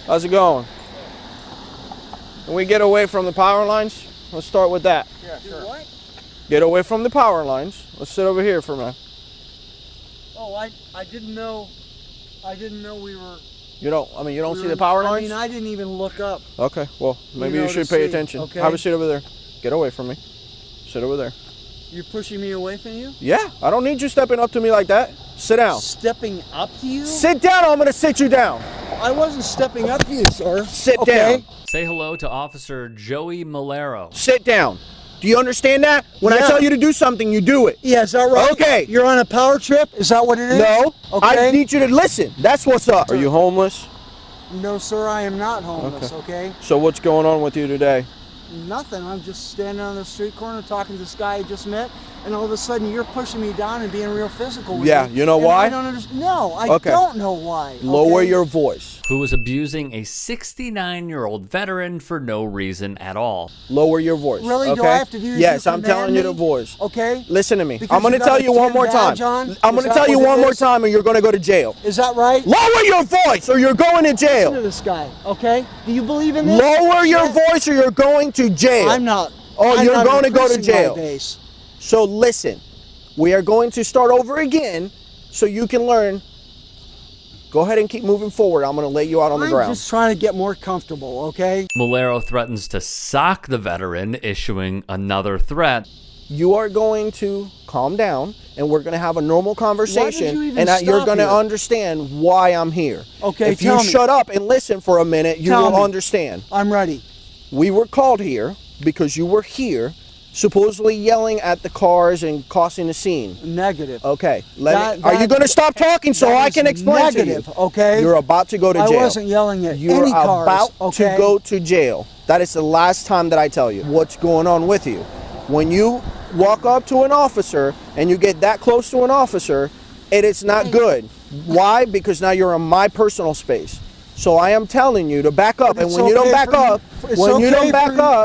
How's it going? Can we get away from the power lines? Let's start with that. Yeah, sure. Do what? Get away from the power lines. Let's sit over here for a minute. Oh, I didn't know we were... You don't see the power lines? I didn't even look up. Okay, well, maybe you should pay attention. Okay. Have a seat over there. Get away from me. Sit over there. You're pushing me away from you? Yeah, I don't need you stepping up to me like that. Sit down. Stepping up to you? Sit down, or I'm going to sit you down. I wasn't stepping up to you, sir. Sit down. Say hello to Officer Joey Malero. Sit down. Do you understand that? When I tell you to do something, you do it. Yeah, is that right? Okay. You're on a power trip? Is that what it is? No. Okay. I need you to listen. That's what's up. Are you homeless? No, sir, I am not homeless, okay? So what's going on with you today? Nothing. I'm just standing on the street corner talking to this guy I just met, and all of a sudden you're pushing me down and being real physical with me. Yeah, you know why? I don't understand. No, I don't know why. Lower your voice. Who was abusing a 69-year-old veteran for no reason at all. Lower your voice. Really? Okay? Do I have to do this? Yes, I'm telling you to voice. Okay. Listen to me. Because I'm going to you got tell a you one more tin time. badge on? I'm going to tell you one more time, and you're going to go to jail. Is that right? Lower your voice, or you're going to jail. Listen to this guy, okay? Do you believe in this? Lower your voice, or you're going to jail. I'm not. Oh, I'm you're not going to go to increasing my jail. base. So listen, we are going to start over again, so you can learn. Go ahead and keep moving forward. I'm going to lay you out on the ground. I'm just trying to get more comfortable, okay? Malero threatens to sock the veteran, issuing another threat. You are going to calm down, and we're going to have a normal conversation, and you're going to understand why I'm here. Okay, if you shut up and listen for a minute, you will understand. I'm ready. We were called here because you were here, supposedly yelling at the cars and causing a scene. Negative. Okay. Are you going to stop talking so I can explain to you? Okay. You're about to go to jail. I wasn't yelling at You're any cars. about to go to jail. That is the last time that I tell you what's going on with you. When you walk up to an officer and you get that close to an officer, it is not good. Why? Because now you're in my personal space. So I am telling you to back up, and when you don't back up,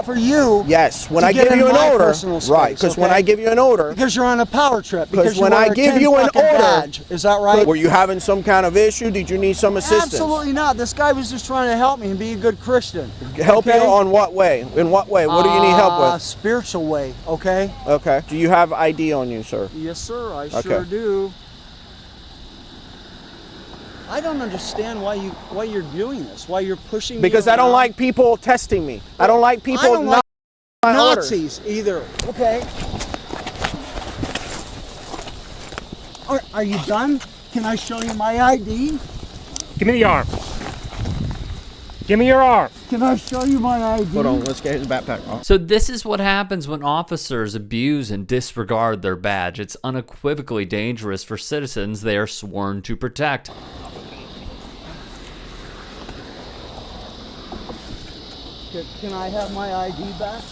for you, yes, when I give you an order, right? Because when I give you an order, because you're on a power trip, because when I give you an order, is that right? Were you having some kind of issue? Did you need some assistance? Absolutely not. This guy was just trying to help me and be a good Christian. Help you on what way? In what way? What do you need help with? Spiritual way. Okay. Okay. Do you have ID on you, sir? Yes, sir. I sure do. I don't understand why you're doing this. Why you're pushing me Because around. I don't like people testing me. I don't like people. I don't like Nazis either. Okay. Are you done? Can I show you my ID? Give me the arm. Give me your arm. Can I show you my ID? Hold on, let's get his backpack off. So this is what happens when officers abuse and disregard their badge. It's unequivocally dangerous for citizens they are sworn to protect. Can I have my ID back?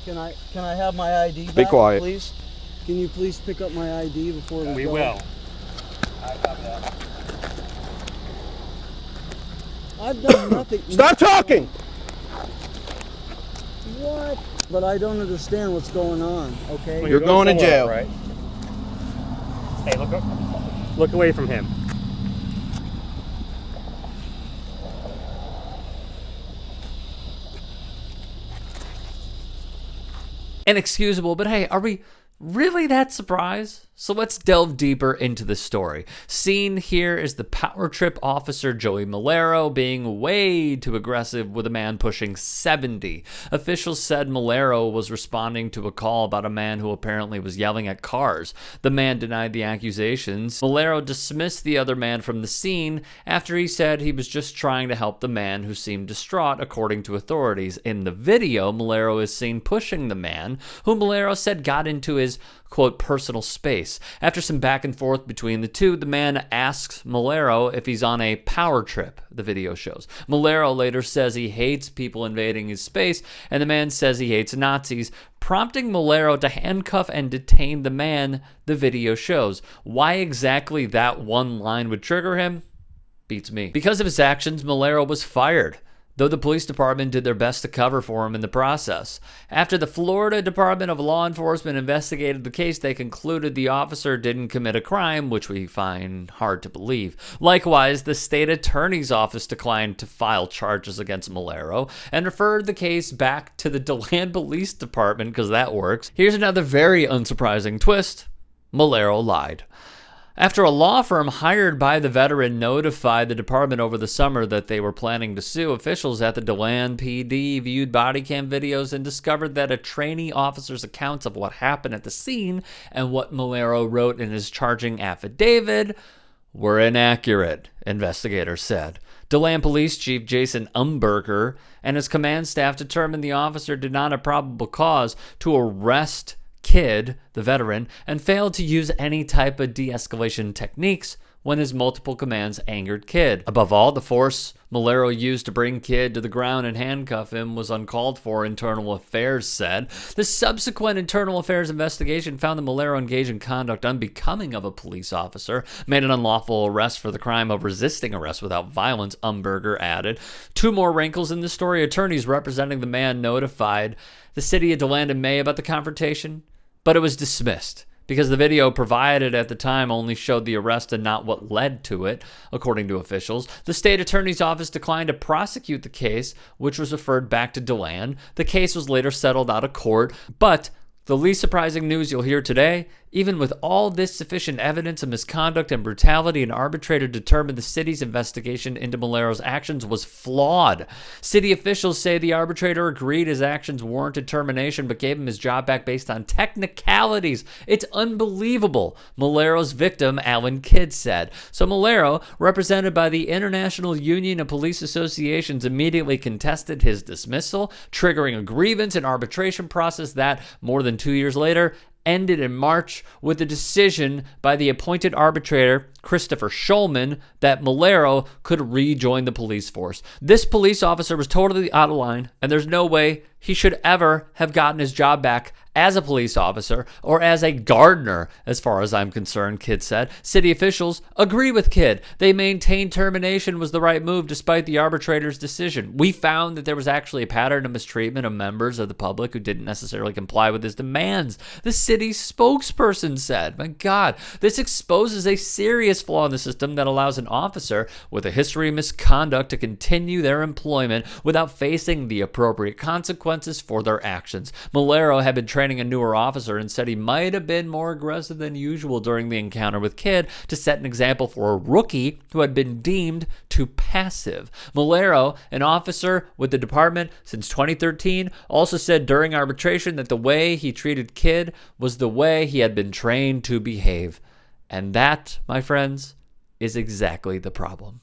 Can I have my ID back? Be quiet. Please? Can you please pick up my ID before we go? will. I've done nothing. Stop talking! What? But I don't understand what's going on, okay? Well, You're going to jail. Right? Hey, look away from him. Inexcusable, but hey, are we really that surprised? So let's delve deeper into the story. Scene here is the power trip officer Joey Malero being way too aggressive with a man pushing 70. Officials said Malero was responding to a call about a man who apparently was yelling at cars. The man denied the accusations. Malero dismissed the other man from the scene after he said he was just trying to help the man who seemed distraught, according to authorities. In the video, Malero is seen pushing the man, who Malero said got into his quote, personal space. After some back and forth between the two, the man asks Malero if he's on a power trip, the video shows. Malero later says he hates people invading his space, and the man says he hates Nazis, prompting Malero to handcuff and detain the man, the video shows. Why exactly that one line would trigger him? Beats me. Because of his actions, Malero was fired. though the police department did their best to cover for him in the process. After the Florida Department of Law Enforcement investigated the case, they concluded the officer didn't commit a crime, which we find hard to believe. Likewise, the state attorney's office declined to file charges against Malero and referred the case back to the DeLand Police Department because that works. Here's another very unsurprising twist. Malero lied. After a law firm hired by the veteran notified the department over the summer that they were planning to sue, officials at the DeLand PD viewed body cam videos and discovered that a trainee officer's accounts of what happened at the scene and what Malero wrote in his charging affidavit were inaccurate, investigators said. DeLand Police Chief Jason Umberger and his command staff determined the officer did not have probable cause to arrest Kidd, the veteran, and failed to use any type of de-escalation techniques when his multiple commands angered Kidd. Above all, the force Malero used to bring Kidd to the ground and handcuff him was uncalled for, Internal Affairs said. The subsequent Internal Affairs investigation found that Malero engaged in conduct unbecoming of a police officer, made an unlawful arrest for the crime of resisting arrest without violence, Umberger added. Two more wrinkles in the story. Attorneys representing the man notified the city of DeLand in May about the confrontation, but it was dismissed because the video provided at the time only showed the arrest and not what led to it, according to officials. The state attorney's office declined to prosecute the case, which was referred back to DeLand. The case was later settled out of court, but the least surprising news you'll hear today, even with all this sufficient evidence of misconduct and brutality, an arbitrator determined the city's investigation into Malero's actions was flawed. City officials say the arbitrator agreed his actions warranted termination, but gave him his job back based on technicalities. It's unbelievable, Malero's victim, Alan Kidd, said. So Malero, represented by the International Union of Police Associations, immediately contested his dismissal, triggering a grievance and arbitration process that, more than 2 years later, ended in March with a decision by the appointed arbitrator, Christopher Schulman, that Malero could rejoin the police force. This police officer was totally out of line, and there's no way he should ever have gotten his job back as a police officer or as a gardener, as far as I'm concerned, Kidd said. City officials agree with Kidd. They maintain termination was the right move despite the arbitrator's decision. We found that there was actually a pattern of mistreatment of members of the public who didn't necessarily comply with his demands, the city's spokesperson said. My God, this exposes a serious flaw in the system that allows an officer with a history of misconduct to continue their employment without facing the appropriate consequences for their actions. Malero had been training a newer officer and said he might have been more aggressive than usual during the encounter with Kidd to set an example for a rookie who had been deemed too passive. Malero, an officer with the department since 2013, also said during arbitration that the way he treated Kidd was the way he had been trained to behave. And that, my friends, is exactly the problem.